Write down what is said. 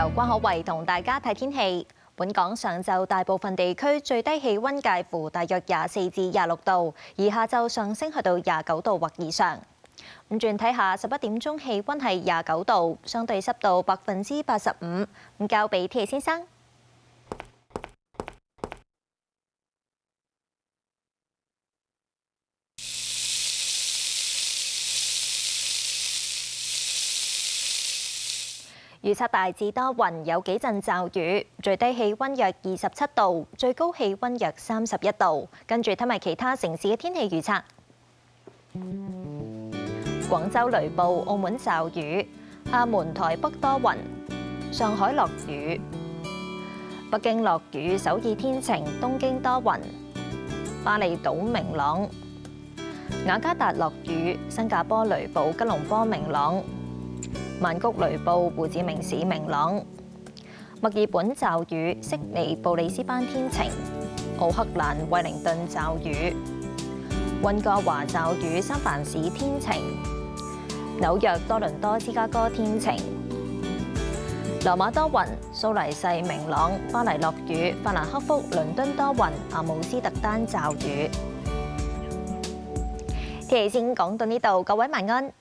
由關可維同大家睇天氣。本港上晝大部分地區最低氣温介乎大約24至26度，而下晝上升去到29度或以上。咁轉睇下11點鐘氣温係29度，相對濕度85%。咁交俾天氣先生。預測大致多雲，有幾陣驟雨，最低氣温約27度，最高氣温約31度。跟住睇埋其他城市嘅天氣預測：廣州雷暴，澳門驟雨，廈門、台北多雲，上海落雨，北京落雨，首爾天晴，東京多雲，巴厘島明朗，雅加達落雨，新加坡雷暴，吉隆坡明朗。曼谷雷暴，胡志明市明朗；墨爾本驟雨，悉尼、布里斯班天晴；奧克蘭、惠靈頓驟雨；溫哥華驟雨，三藩市天晴；紐約、多倫多、芝加哥天晴；羅馬多雲，蘇黎世明朗；巴黎落雨；法蘭克福、倫敦多雲；阿姆斯特丹驟雨。天氣先講到呢度，各位晚安。